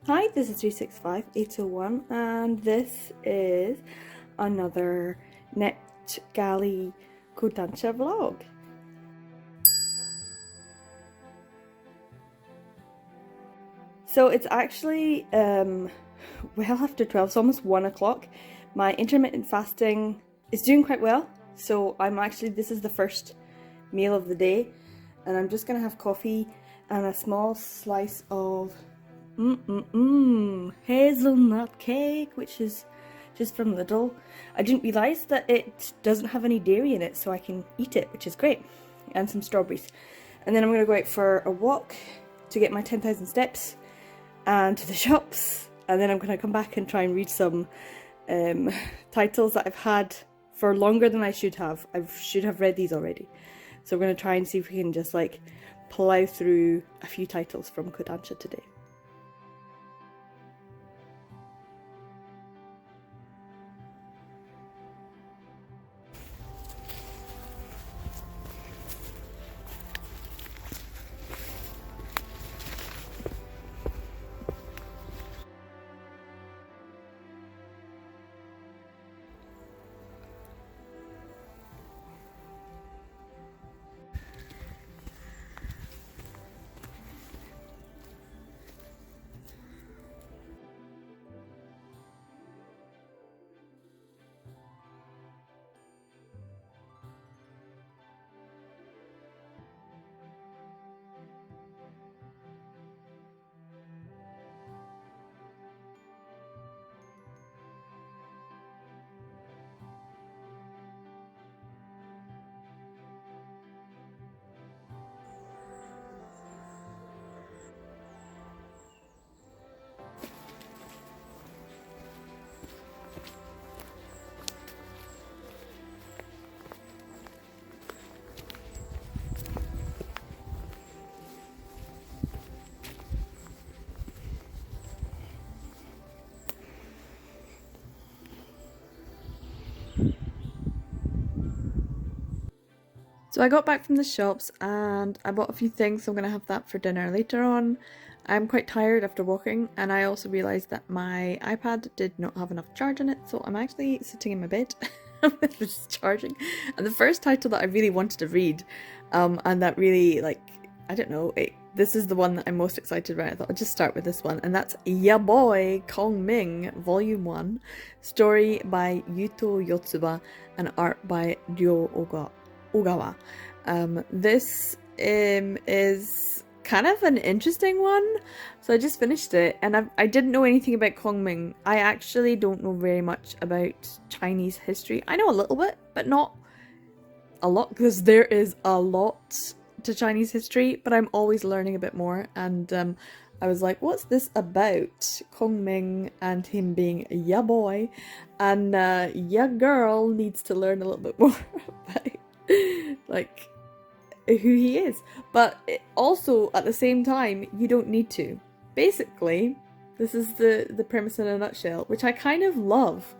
Hi, this is 365801 and this is another NetGalley Kodansha vlog. So it's actually well after 12, it's almost 1 o'clock. My intermittent fasting is doing quite well, so this is the first meal of the day, and I'm just gonna have coffee and a small slice of hazelnut cake, which is just from Lidl. I didn't realise that it doesn't have any dairy in it, so I can eat it, which is great, and some strawberries. And then I'm going to go out for a walk to get my 10,000 steps and to the shops, and then I'm going to come back and try and read some titles that I've had for longer than I should have. I should have read these already, so we're going to try and see if we can just like plow through a few titles from Kodansha today. So I got back from the shops and I bought a few things, so I'm going to have that for dinner later on. I'm quite tired after walking, and I also realised that my iPad did not have enough charge in it, so I'm actually sitting in my bed with just charging. And the first title that I really wanted to read, and that really, like, I don't know, this is the one that I'm most excited about. I thought I'd just start with this one, and that's Ya Boy Kong Ming Volume 1, story by Yuto Yotsuba and art by Ryo Ogawa. This is kind of an interesting one, so I just finished it, and I didn't know anything about Kongming. I actually don't know very much about Chinese history. I know a little bit, but not a lot, because there is a lot to Chinese history, but I'm always learning a bit more, and I was like, what's this about? Kongming and him being a ya boy, and ya girl needs to learn a little bit more about like who he is, but also at the same time you don't need to. Basically, this is the premise in a nutshell, which I kind of love.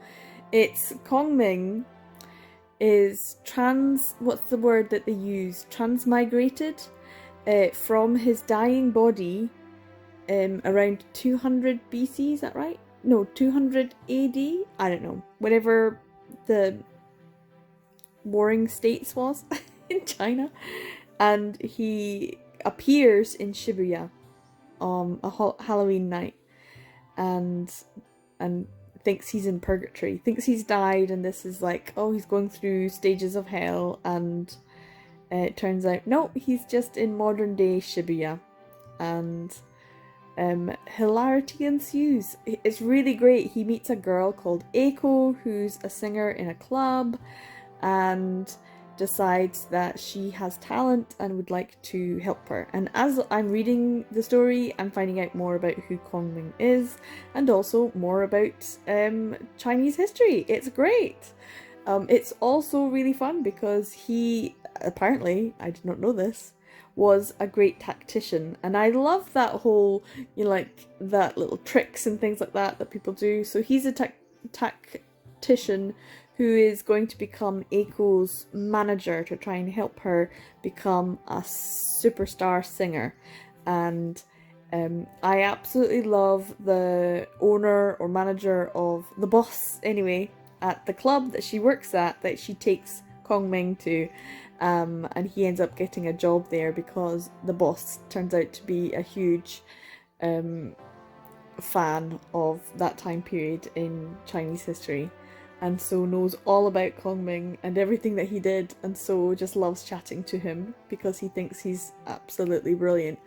It's Kongming is what's the word that they use? Transmigrated from his dying body around 200 BC, is that right? No, 200 AD? I don't know. Whenever the Warring States was in China, and he appears in Shibuya on a Halloween night, and thinks he's in purgatory, thinks he's died, and this is like, oh, he's going through stages of hell, and it turns out no, he's just in modern day Shibuya, and hilarity ensues. It's really great. He meets a girl called Eiko, who's a singer in a club, and decides that she has talent and would like to help her. And as I'm reading the story, I'm finding out more about who Kongming is, and also more about Chinese history. It's great. It's also really fun because he, apparently, I did not know this, was a great tactician, and I love that whole, like that little tricks and things like that people do. So he's a tactician who is going to become Eiko's manager to try and help her become a superstar singer. And I absolutely love the owner or manager of the boss, anyway, at the club that she works at, that she takes Kongming to, and he ends up getting a job there because the boss turns out to be a huge fan of that time period in Chinese history, and so knows all about Kongming and everything that he did, and so just loves chatting to him because he thinks he's absolutely brilliant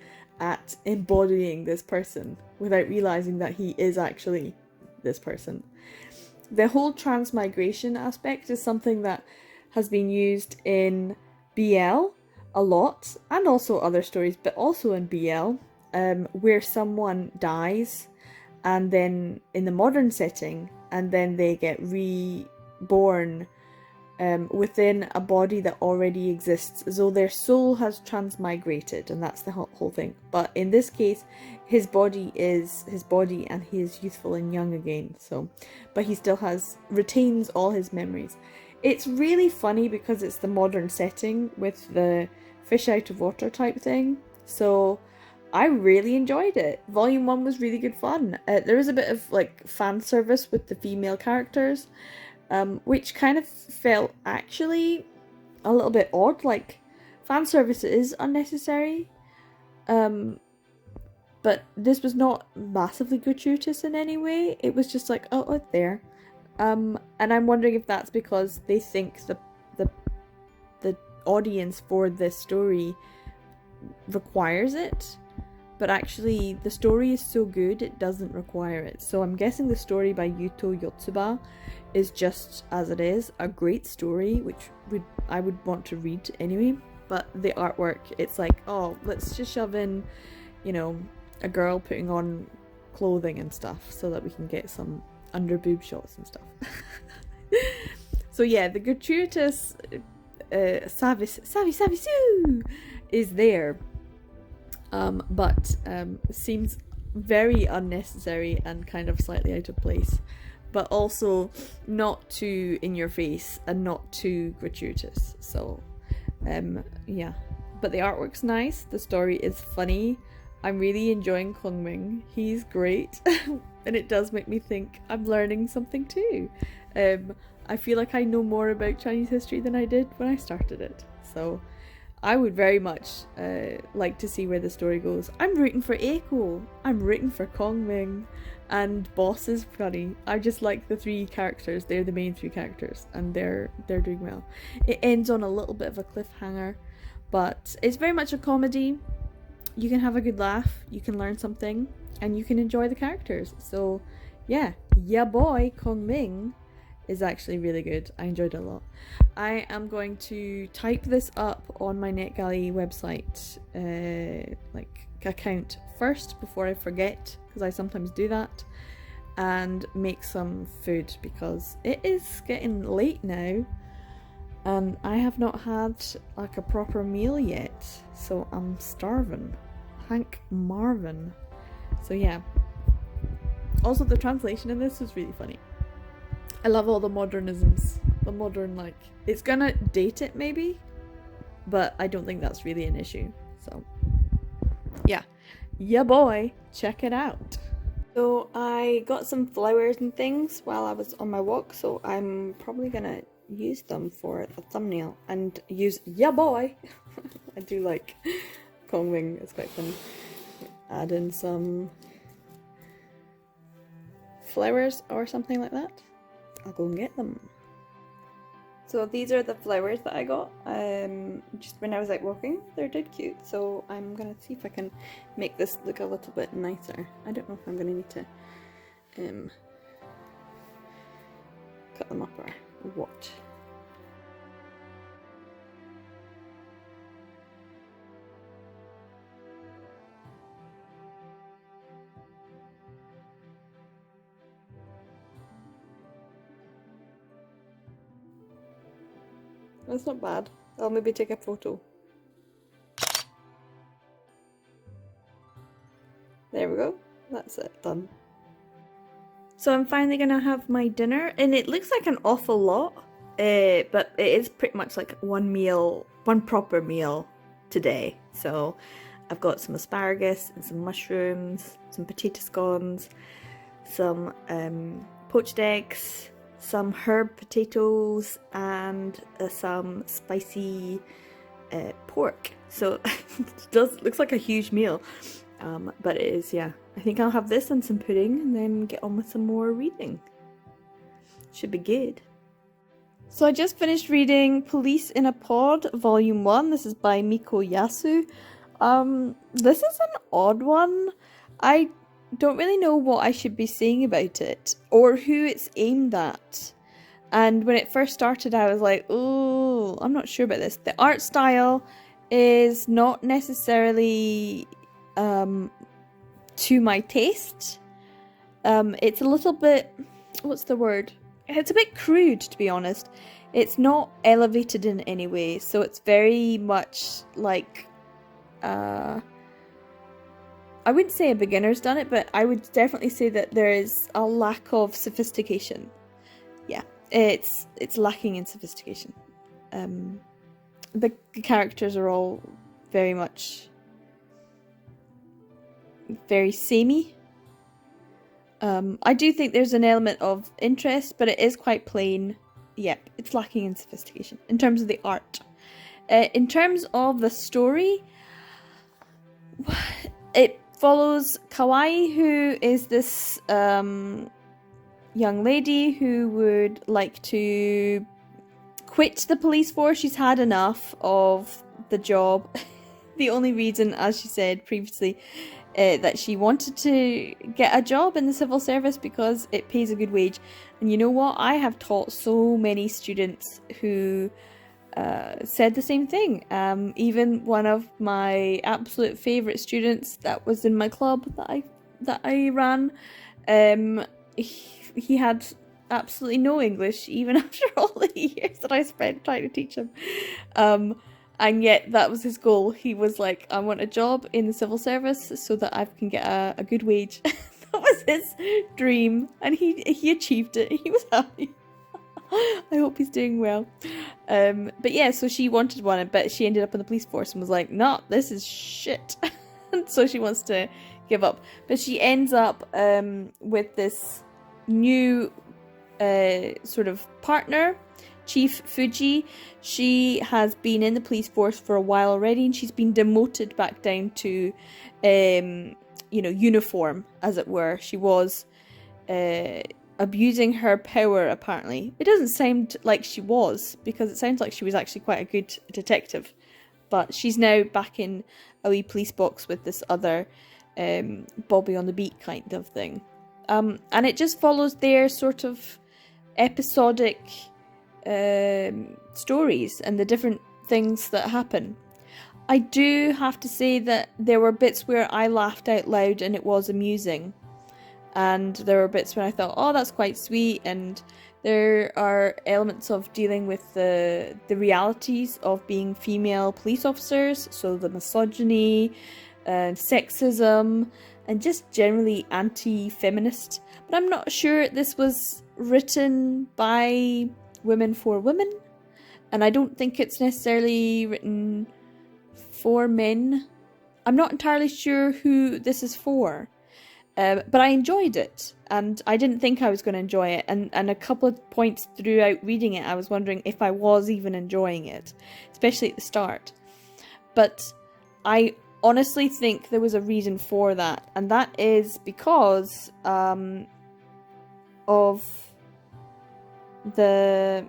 at embodying this person without realizing that he is actually this person. The whole transmigration aspect is something that has been used in BL a lot, and also other stories, but also in BL, where someone dies and then in the modern setting, and then they get reborn within a body that already exists, as though their soul has transmigrated, and that's the whole thing. But in this case, his body is his body and he is youthful and young again, so, but he still retains all his memories. It's really funny because it's the modern setting with the fish out of water type thing, so I really enjoyed it. Volume 1 was really good fun. There was a bit of like fan service with the female characters, which kind of felt actually a little bit odd. Like, fan service is unnecessary, but this was not massively gratuitous in any way. It was just like, oh, it's there. And I'm wondering if that's because they think the audience for this story requires it, but actually the story is so good it doesn't require it. So I'm guessing the story by Yuto Yotsuba is just as it is, a great story, which I would want to read anyway. But the artwork, it's like, oh, let's just shove in, you know, a girl putting on clothing and stuff so that we can get some under boob shots and stuff. So yeah, the gratuitous savisu is there, but seems very unnecessary and kind of slightly out of place, but also not too in your face and not too gratuitous. So yeah, but the artwork's nice, the story is funny. I'm really enjoying Kongming, he's great. And it does make me think I'm learning something too. I feel like I know more about Chinese history than I did when I started it, so I would very much like to see where the story goes. I'm rooting for Eiko, I'm rooting for Kongming, and Boss is funny. I just like the three characters, they're the main three characters, and they're doing well. It ends on a little bit of a cliffhanger, but it's very much a comedy. You can have a good laugh, you can learn something, and you can enjoy the characters. So yeah, ya boy Kongming is actually really good. I enjoyed it a lot. I am going to type this up on my NetGalley website like account first before I forget, because I sometimes do that, and make some food because it is getting late now and I have not had like a proper meal yet, so I'm starving. Hank Marvin. So yeah. Also, the translation in this was really funny. I love all the modernisms. The modern, like, it's gonna date it maybe, but I don't think that's really an issue. So yeah, yeah boy, check it out. So I got some flowers and things while I was on my walk, so I'm probably gonna use them for the thumbnail and use yeah boy. I do like Kongming, it's quite funny. Add in some flowers or something like that. I'll go and get them. So these are the flowers that I got just when I was out walking. They're dead cute, so I'm gonna see if I can make this look a little bit nicer. I don't know if I'm gonna need to cut them up or what. That's not bad. I'll maybe take a photo. There we go. That's it. Done. So I'm finally gonna have my dinner, and it looks like an awful lot, but it is pretty much like one meal, one proper meal today. So I've got some asparagus and some mushrooms, some potato scones, some poached eggs, some herb potatoes, and some spicy pork. So it looks like a huge meal, but it is, yeah. I think I'll have this and some pudding and then get on with some more reading. Should be good. So I just finished reading Police in a Pod, Volume 1. This is by Miko Yasu. This is an odd one. I don't really know what I should be saying about it or who it's aimed at. And when it first started, I was like, oh, I'm not sure about this. The art style is not necessarily to my taste. It's a little bit, what's the word? It's a bit crude, to be honest. It's not elevated in any way, so it's very much like, I wouldn't say a beginner's done it, but I would definitely say that there is a lack of sophistication. Yeah, it's lacking in sophistication. The characters are all very much very samey. I do think there's an element of interest, but it is quite plain. Yep, it's lacking in sophistication in terms of the art. In terms of the story, it follows Kawaii, who is this young lady who would like to quit the police force. She's had enough of the job. The only reason, as she said previously, that she wanted to get a job in the civil service because it pays a good wage. And you know what? I have taught so many students who said the same thing. Even one of my absolute favourite students that was in my club that I ran, he had absolutely no English, even after all the years that I spent trying to teach him. And yet that was his goal. He was like, I want a job in the civil service so that I can get a good wage. That was his dream, and he achieved it. He was happy. I hope he's doing well. But yeah, so she wanted one, but she ended up in the police force and was like, no, this is shit. And so she wants to give up. But she ends up with this new sort of partner, Chief Fuji. She has been in the police force for a while already, and she's been demoted back down to, uniform, as it were. She was abusing her power, apparently. It doesn't sound like she was, because it sounds like she was actually quite a good detective. But she's now back in a wee police box with this other Bobby on the beat kind of thing. And it just follows their sort of episodic stories and the different things that happen. I do have to say that there were bits where I laughed out loud and it was amusing, and there were bits where I thought, oh, that's quite sweet, and there are elements of dealing with the realities of being female police officers, so the misogyny, sexism, and just generally anti-feminist. But I'm not sure this was written by women for women, and I don't think it's necessarily written for men. I'm not entirely sure who this is for, but I enjoyed it, and I didn't think I was going to enjoy it, and a couple of points throughout reading it I was wondering if I was even enjoying it, especially at the start. But I honestly think there was a reason for that, and that is because of the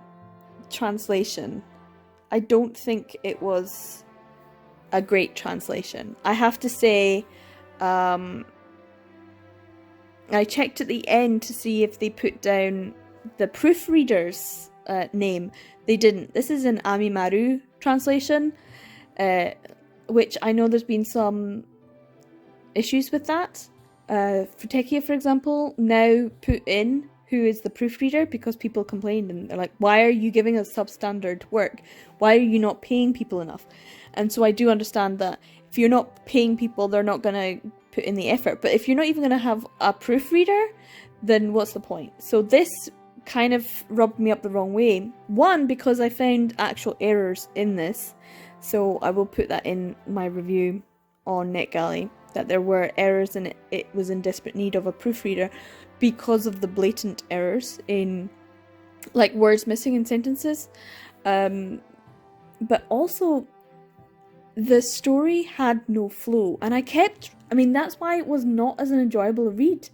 translation. I don't think it was a great translation. I have to say, I checked at the end to see if they put down the proofreader's name. They didn't. This is an Amimaru translation, which I know there's been some issues with that. Futekia, for example, now put in who is the proofreader because people complained and they're like, why are you giving us substandard work? Why are you not paying people enough? And so I do understand that if you're not paying people, they're not going to put in the effort. But if you're not even going to have a proofreader, then what's the point? So this kind of rubbed me up the wrong way. One, because I found actual errors in this. So I will put that in my review on NetGalley that there were errors and it was in desperate need of a proofreader because of the blatant errors in like words missing in sentences. But also the story had no flow, and that's why it was not as an enjoyable a read,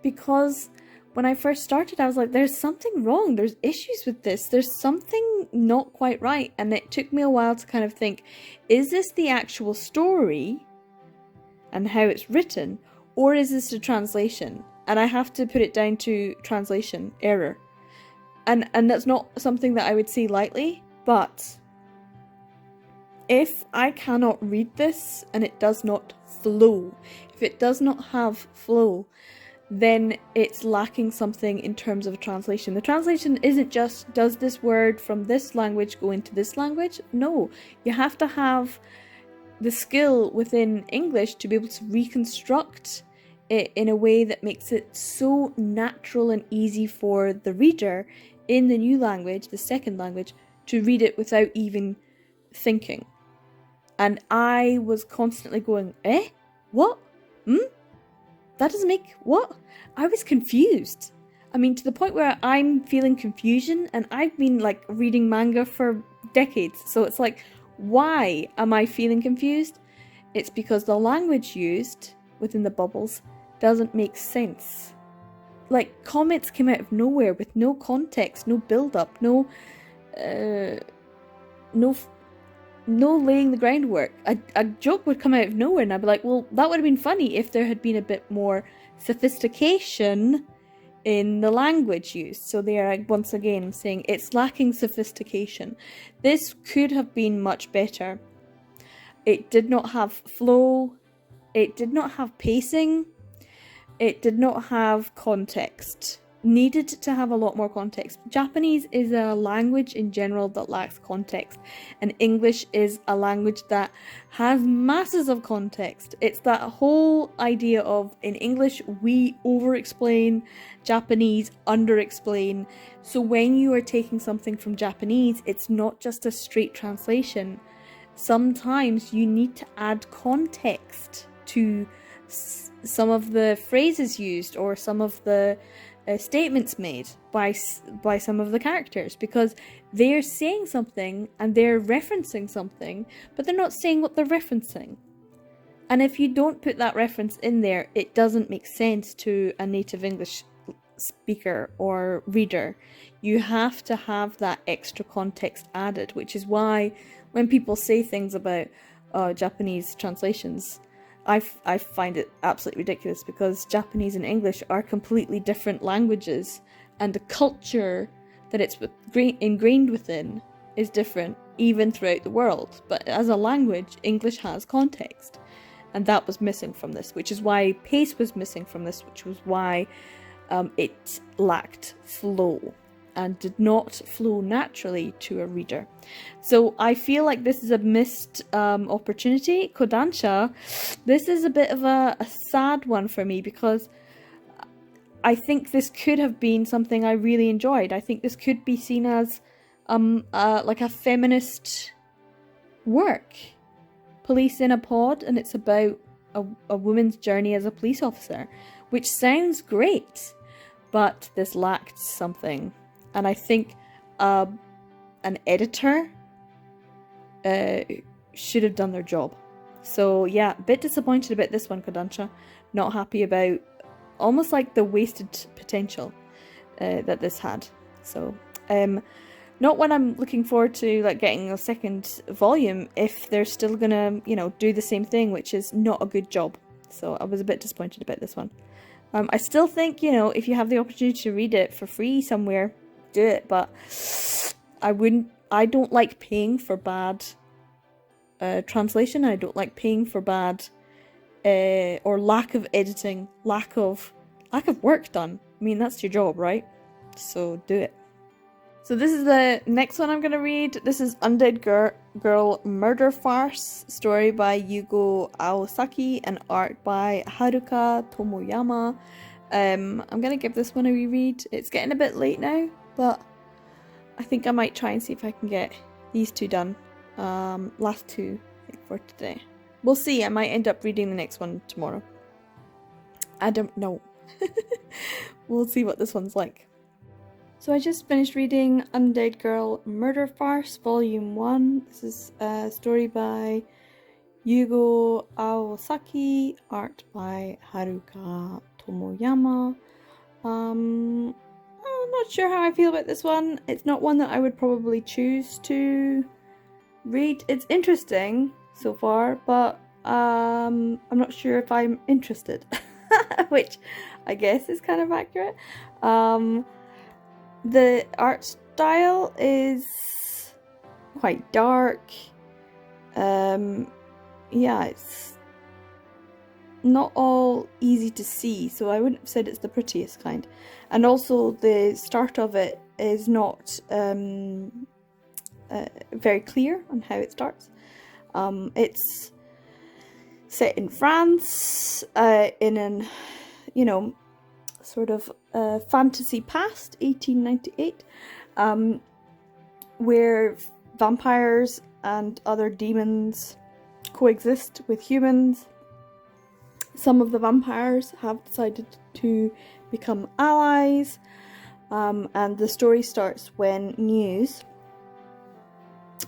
because when I first started I was like, there's something wrong, there's issues with this, there's something not quite right, and it took me a while to kind of think, is this the actual story and how it's written, or is this a translation? And I have to put it down to translation error, and that's not something that I would say lightly, but if I cannot read this and it does not flow, if it does not have flow, then it's lacking something in terms of a translation. The translation isn't just, does this word from this language go into this language? No, you have to have the skill within English to be able to reconstruct it in a way that makes it so natural and easy for the reader in the new language, the second language, to read it without even thinking. And I was constantly going, what? That doesn't make, what? I was confused. I mean, to the point where I'm feeling confusion, and I've been like reading manga for decades. So it's like, why am I feeling confused? It's because the language used within the bubbles doesn't make sense. Like, comments came out of nowhere with no context, no build-up, no laying the groundwork. A joke would come out of nowhere and I'd be like, well, that would have been funny if there had been a bit more sophistication in the language used. So there, once again, I'm saying it's lacking sophistication. This could have been much better. It did not have flow. It did not have pacing. It did not have context. Needed to have a lot more context. Japanese is a language in general that lacks context, and English is a language that has masses of context. It's that whole idea of, in English we over-explain, Japanese under-explain. So when you are taking something from Japanese, it's not just a straight translation. Sometimes you need to add context to some of the phrases used or some of the statements made by some of the characters, because they're saying something and they're referencing something, but they're not saying what they're referencing. And if you don't put that reference in there, it doesn't make sense to a native English speaker or reader. You have to have that extra context added, which is why when people say things about Japanese translations, I find it absolutely ridiculous, because Japanese and English are completely different languages, and the culture that it's ingrained within is different even throughout the world. But as a language, English has context, and that was missing from this, which is why pace was missing from this, which was why it lacked flow and did not flow naturally to a reader. So I feel like this is a missed opportunity. Kodansha, this is a bit of a sad one for me, because I think this could have been something I really enjoyed. I think this could be seen as like a feminist work. Police in a Pod, and it's about a woman's journey as a police officer, which sounds great, but this lacked something. And I think an editor should have done their job. So yeah, a bit disappointed about this one, Kodansha. Not happy about almost like the wasted potential that this had. So not when I'm looking forward to like getting a second volume, if they're still gonna, you know, do the same thing, which is not a good job. So I was a bit disappointed about this one. I still think, you know, if you have the opportunity to read it for free somewhere, do it, but I don't like paying for bad translation. I don't like paying for bad or lack of editing, lack of work done. I mean, that's your job, right? So do it. So this is the next one I'm going to read. This is Undead Girl Murder Farce, story by Yugo Aosaki and art by Haruka Tomoyama. I'm going to give this one a reread. It's getting a bit late now, but I think I might try and see if I can get these two done. Last two, I think, for today. We'll see. I might end up reading the next one tomorrow. I don't know. We'll see what this one's like. So I just finished reading Undead Girl Murder Farce Volume 1. This is a story by Yugo Aosaki, art by Haruka Tomoyama. I'm not sure how I feel about this one. It's not one that I would probably choose to read. It's interesting so far, but I'm not sure if I'm interested, which I guess is kind of accurate. The art style is quite dark. Yeah, it's not all easy to see, so I wouldn't have said it's the prettiest kind. And also the start of it is not very clear on how it starts. It's set in France, in an, you know, sort of fantasy past, 1898, where vampires and other demons coexist with humans. Some of the vampires have decided to become allies, and the story starts when news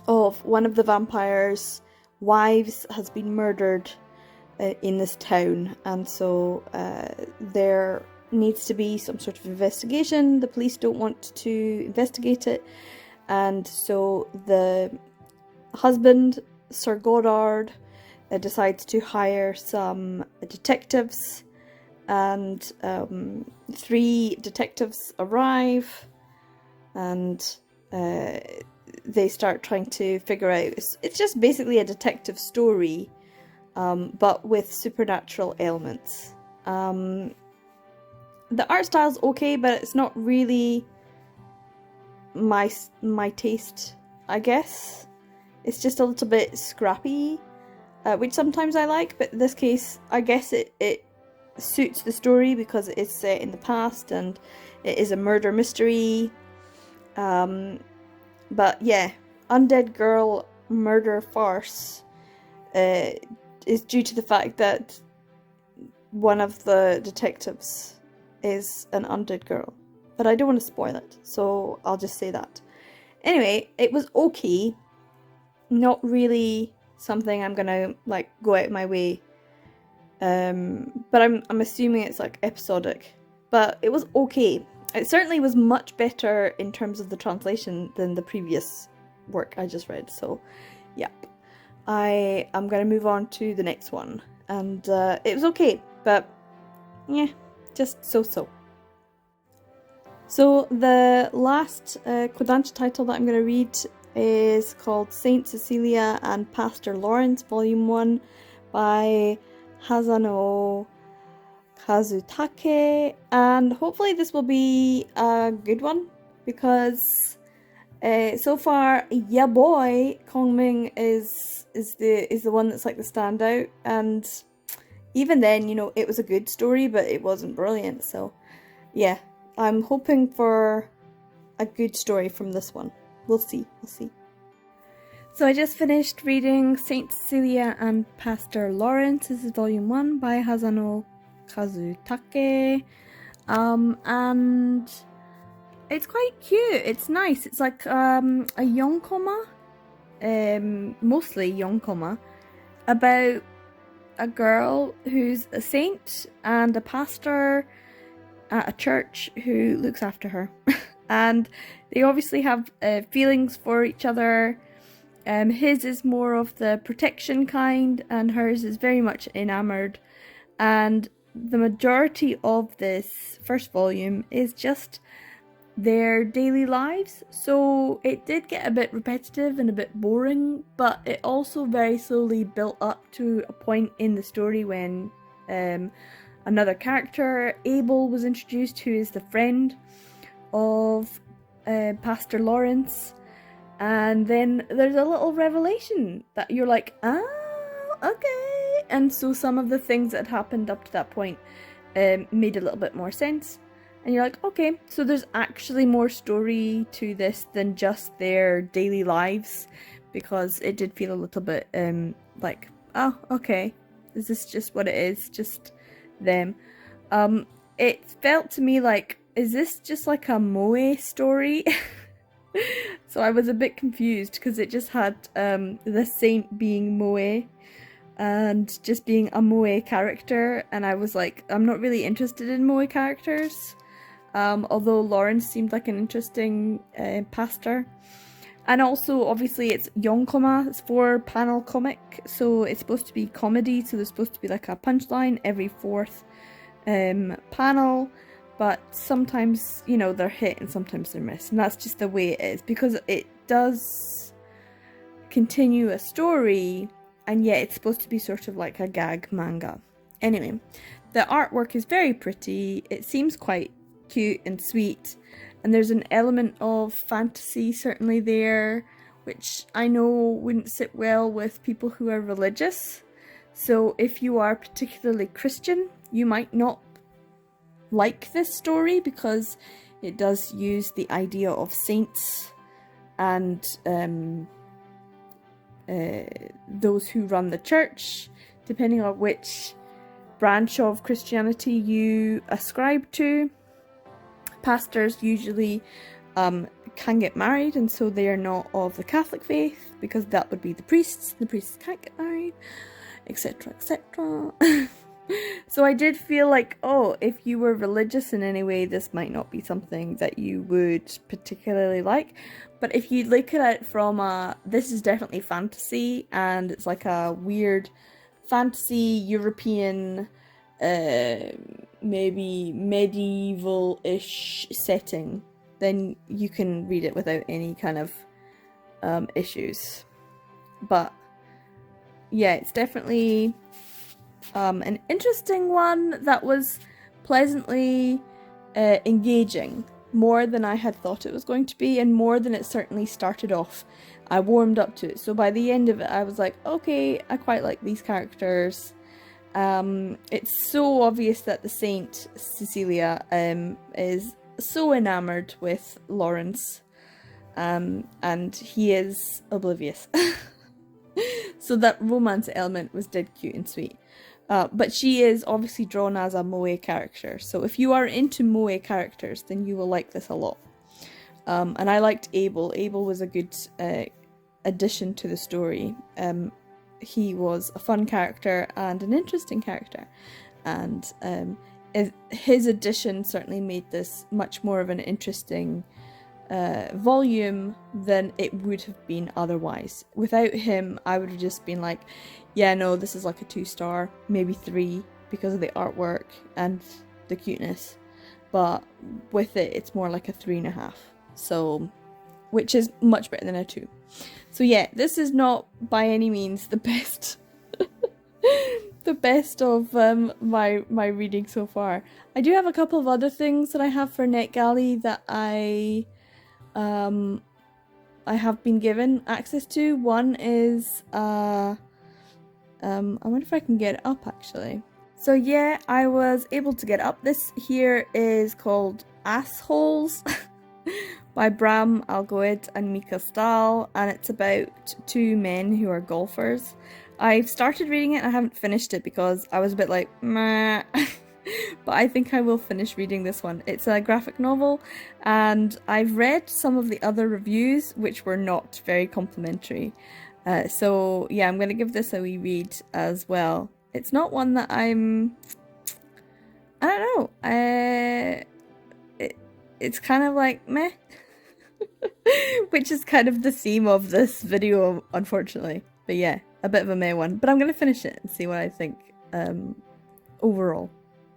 of one of the vampires' wives has been murdered in this town, and so there needs to be some sort of investigation. The police don't want to investigate it, and so the husband, Sir Goddard, decides to hire some detectives, and 3 detectives arrive, and they start trying to figure out, it's just basically a detective story, but with supernatural elements. The art style's okay, but it's not really my taste, I guess. It's just a little bit scrappy, which sometimes I like, but in this case, I guess it suits the story because it is set in the past and it is a murder mystery. But yeah, Undead Girl Murder Farce is due to the fact that one of the detectives is an undead girl. But I don't want to spoil it, so I'll just say that. Anyway, it was okay. Not really something I'm gonna like go out of my way. But I'm assuming it's like episodic. But it was okay. It certainly was much better in terms of the translation than the previous work I just read. So, yeah. I am gonna move on to the next one. And it was okay, but yeah, just so-so. So the last Kodansha title that I'm going to read is called Saint Cecilia and Pastor Lawrence, Volume 1 by Hazano Kazutake, and hopefully this will be a good one, because so far, yeah boy, Kongming is the one that's like the standout, and even then, you know, it was a good story, but it wasn't brilliant, so yeah, I'm hoping for a good story from this one. We'll see. So I just finished reading Saint Cecilia and Pastor Lawrence. This is Volume 1 by Hazano Kazutake, and it's quite cute. It's nice. It's like a yonkoma, mostly yonkoma, about a girl who's a saint and a pastor at a church who looks after her. And they obviously have feelings for each other. His is more of the protection kind, and hers is very much enamoured. And the majority of this first volume is just their daily lives, so it did get a bit repetitive and a bit boring, but it also very slowly built up to a point in the story when another character, Abel, was introduced, who is the friend of Pastor Lawrence, and then there's a little revelation that you're like, ah, okay, and so some of the things that happened up to that point made a little bit more sense. And you're like, okay, so there's actually more story to this than just their daily lives, because it did feel a little bit like oh, okay, is this just what it is? Just them. It felt to me like, is this just like a moe story? So I was a bit confused because it just had the saint being moe and just being a moe character, and I was like, I'm not really interested in moe characters, although Lawrence seemed like an interesting pastor. And also, obviously, it's yonkoma, it's 4-panel comic, so it's supposed to be comedy, so there's supposed to be like a punchline every 4th panel, but sometimes, you know, they're hit and sometimes they're missed, and that's just the way it is, because it does continue a story, and yet it's supposed to be sort of like a gag manga. Anyway, the artwork is very pretty, it seems quite cute and sweet, and there's an element of fantasy certainly there, which I know wouldn't sit well with people who are religious. So if you are particularly Christian, you might not like this story because it does use the idea of saints and those who run the church, depending on which branch of Christianity you ascribe to. Pastors usually can get married, and so they are not of the Catholic faith, because that would be the priests. The priests can't get married, etc, etc. So I did feel like, oh, if you were religious in any way, this might not be something that you would particularly like. But if you look at it from this is definitely fantasy, and it's like a weird fantasy European, maybe medieval-ish setting, then you can read it without any kind of issues. But yeah, it's definitely an interesting one that was pleasantly engaging, more than I had thought it was going to be, and more than it certainly started off. I warmed up to it, so by the end of it I was like, okay, I quite like these characters. It's so obvious that the Saint Cecilia is so enamored with Lawrence, and he is oblivious. So that romance element was dead cute and sweet. But she is obviously drawn as a moe character, so if you are into moe characters, then you will like this a lot. And I liked Abel. Abel was a good addition to the story. He was a fun character and an interesting character, and his addition certainly made this much more of an interesting volume than it would have been otherwise. Without him, I would have just been like, yeah, no, this is like a 2-star, maybe 3, because of the artwork and the cuteness, but with it, it's more like a 3.5, so, which is much better than a 2. So yeah, this is not by any means the best the best of my reading so far. I do have a couple of other things that I have for NetGalley that I have been given access to. One is I wonder if I can get it up actually. So yeah, I was able to get up. This here is called Assholes by Bram Algoed and Mika Stahl, and it's about 2 men who are golfers. I've started reading it and I haven't finished it because I was a bit like, meh. But I think I will finish reading this one. It's a graphic novel, and I've read some of the other reviews which were not very complimentary. So yeah, I'm going to give this a wee read as well. It's not one that I don't know, it's kind of like meh. Which is kind of the theme of this video, unfortunately. But yeah, a bit of a meh one. But I'm going to finish it and see what I think overall.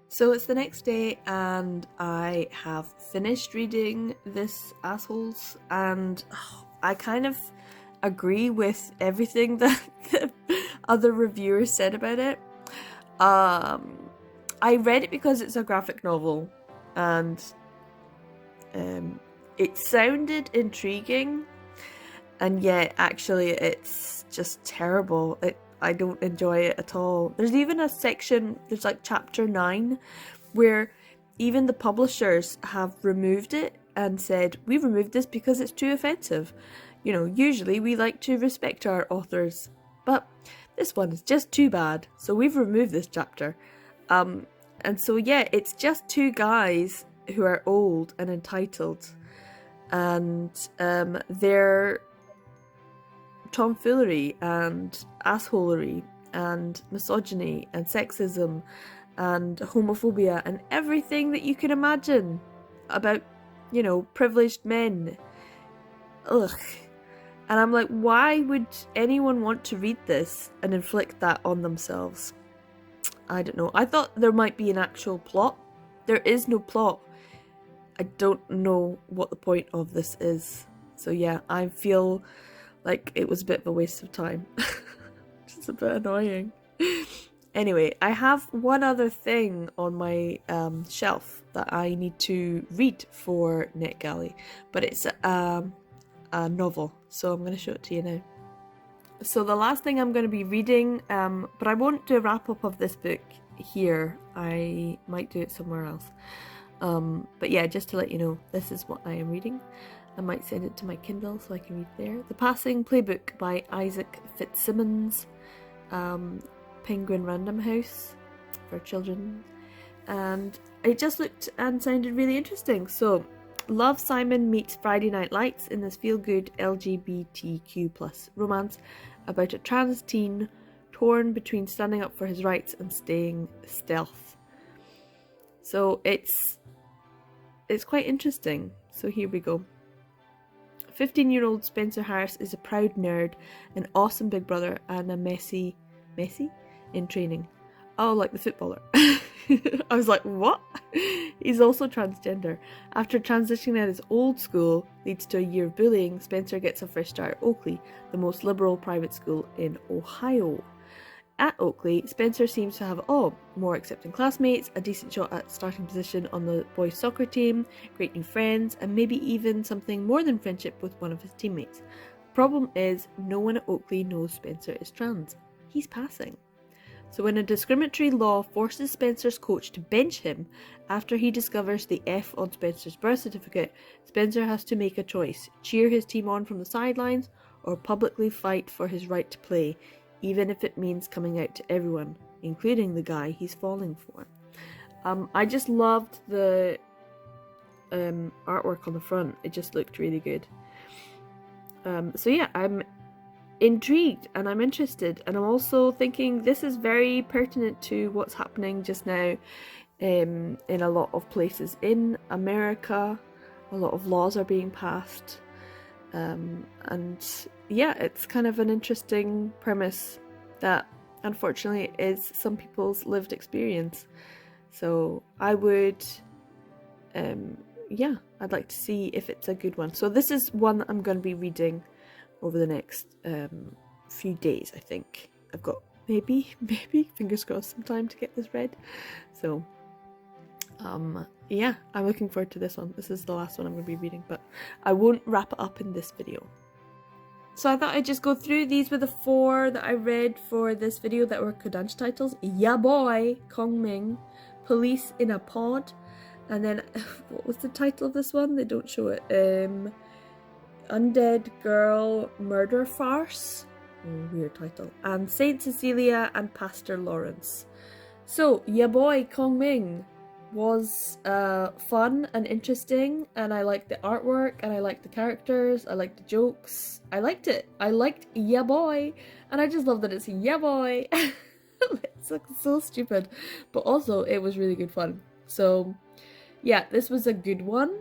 So it's the next day and I have finished reading this Assholes, and I kind of agree with everything that the other reviewers said about it. I read it because it's a graphic novel, and it sounded intriguing, and yet actually it's just terrible. I don't enjoy it at all. There's even a section, there's like chapter 9, where even the publishers have removed it and said, we removed this because it's too offensive. You know, usually we like to respect our authors, but this one is just too bad. So we've removed this chapter. And so yeah, it's just two guys who are old and entitled, and their tomfoolery and assholery and misogyny and sexism and homophobia and everything that you can imagine about, you know, privileged men. Ugh. And I'm like, why would anyone want to read this and inflict that on themselves? I don't know. I thought there might be an actual plot. There is no plot. I don't know what the point of this is. So yeah, I feel like it was a bit of a waste of time. It's a bit annoying. Anyway, I have one other thing on my shelf that I need to read for NetGalley, but it's a novel, so I'm going to show it to you now. So the last thing I'm going to be reading, but I won't do a wrap up of this book here. I might do it somewhere else. But yeah, just to let you know, this is what I am reading. I might send it to my Kindle so I can read there. The Passing Playbook by Isaac Fitzsimmons. Penguin Random House for children. And it just looked and sounded really interesting. So, Love, Simon meets Friday Night Lights in this feel-good LGBTQ+ romance about a trans teen torn between standing up for his rights and staying stealth. So it's quite interesting. So here we go. 15-year-old Spencer Harris is a proud nerd, an awesome big brother, and a messy in training. Oh, like the footballer. I was like, what? He's also transgender. After transitioning at his old school leads to a year of bullying, Spencer gets a fresh start at Oakley, the most liberal private school in Ohio. At Oakley, Spencer seems to have more accepting classmates, a decent shot at starting position on the boys' soccer team, great new friends, and maybe even something more than friendship with one of his teammates. Problem is, no one at Oakley knows Spencer is trans. He's passing. So when a discriminatory law forces Spencer's coach to bench him after he discovers the F on Spencer's birth certificate, Spencer has to make a choice: cheer his team on from the sidelines or publicly fight for his right to play, even if it means coming out to everyone, including the guy he's falling for. I just loved the artwork on the front. It just looked really good. So yeah, I'm intrigued and I'm interested, and I'm also thinking this is very pertinent to what's happening just now in a lot of places in America. A lot of laws are being passed, and yeah, it's kind of an interesting premise that unfortunately is some people's lived experience. So I would yeah, I'd like to see if it's a good one. So this is one that I'm going to be reading over the next few days. I think I've got maybe fingers crossed some time to get this read. So yeah, I'm looking forward to this one. This is the last one I'm going to be reading, but I won't wrap it up in this video. So I thought I'd just go through. These were the 4 that I read for this video that were Kodansha titles. Ya Boy, Kong Ming, Police in a Pod, and then what was the title of this one? They don't show it. Undead Girl Murder Farce. Oh, weird title. And Saint Cecilia and Pastor Lawrence. So, Ya Boy Kong Ming was fun and interesting, and I liked the artwork, and I liked the characters, I liked the jokes. I liked it. I liked Ya Boy, and I just love that it's Ya Boy. It's like so stupid, but also it was really good fun. So yeah, this was a good one.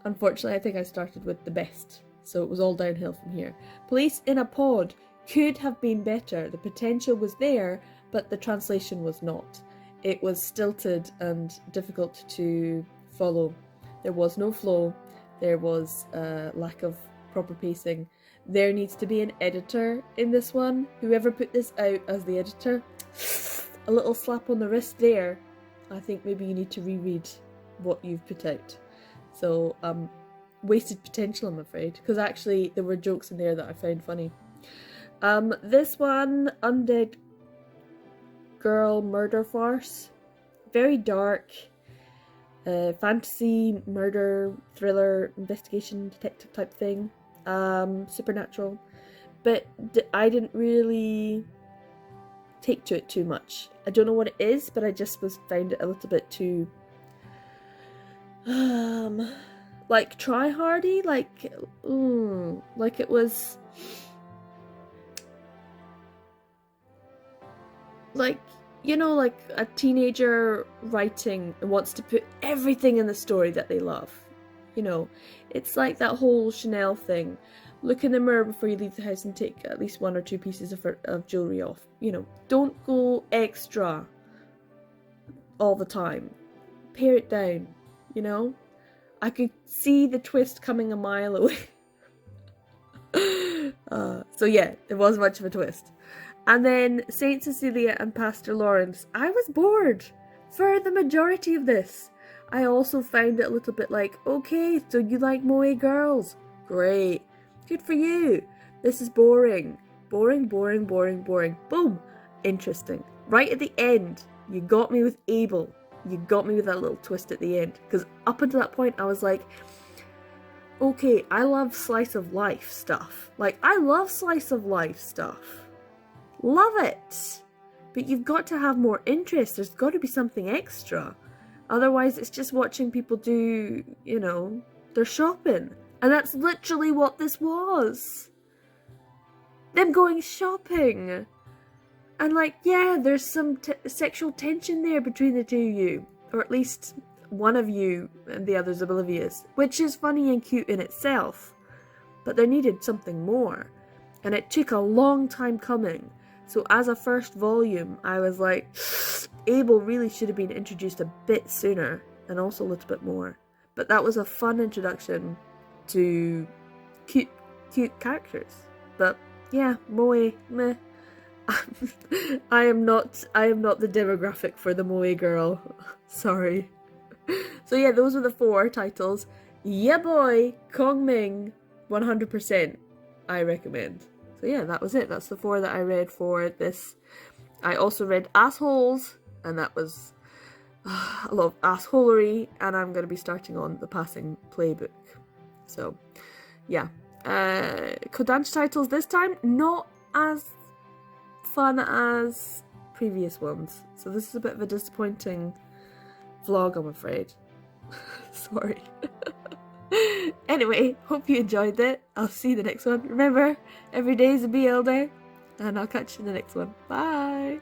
Unfortunately, I think I started with the best, so it was all downhill from here. Police in a Pod could have been better. The potential was there, but the translation was not. It was stilted and difficult to follow. There was no flow. There was a lack of proper pacing. There needs to be an editor in this one. Whoever put this out as the editor, a little slap on the wrist there. I think maybe you need to reread what you've put out. So, wasted potential, I'm afraid, because actually there were jokes in there that I found funny. This one, Undead Girl Murder Farce, very dark, fantasy, murder, thriller, investigation, detective type thing, supernatural, but I didn't really take to it too much. I don't know what it is, but I just found it a little bit too like try hardy, like it was like, you know, like a teenager writing and wants to put everything in the story that they love. You know, it's like that whole Chanel thing. Look in the mirror before you leave the house and take at least 1 or 2 pieces of jewellery off. You know, don't go extra all the time. Pare it down, you know? I could see the twist coming a mile away. So yeah, it was much of a twist. And then Saint Cecilia and Pastor Lawrence. I was bored for the majority of this. I also found it a little bit like, okay, so you like moe girls. Great. Good for you. This is boring. Boring, boring, boring, boring. Boom. Interesting. Right at the end, you got me with Abel. You got me with that little twist at the end. Because up until that point, I was like, okay, I love slice of life stuff. Like, I love slice of life stuff. Love it. But you've got to have more interest. There's got to be something extra. Otherwise, it's just watching people do, you know, their shopping. And that's literally what this was. Them going shopping. And like, yeah, there's some sexual tension there between the two of you. Or at least one of you and the other's oblivious. Which is funny and cute in itself. But there needed something more. And it took a long time coming. So as a first volume, I was like, Abel really should have been introduced a bit sooner. And also a little bit more. But that was a fun introduction to cute characters. But yeah, moe, meh. I am not the demographic for the moe girl. Sorry. So yeah, those were the 4 titles. Yeah boy, Kong Ming, 100%. I recommend. So yeah, that was it. That's the 4 that I read for this. I also read Assholes, and that was a lot of assholery, and I'm going to be starting on the Passing Playbook. So yeah, Kodansha titles this time, not as fun as previous ones. So this is a bit of a disappointing vlog, I'm afraid. Sorry. Anyway, hope you enjoyed it. I'll see you in the next one. Remember, every day is a BL day, and I'll catch you in the next one. Bye!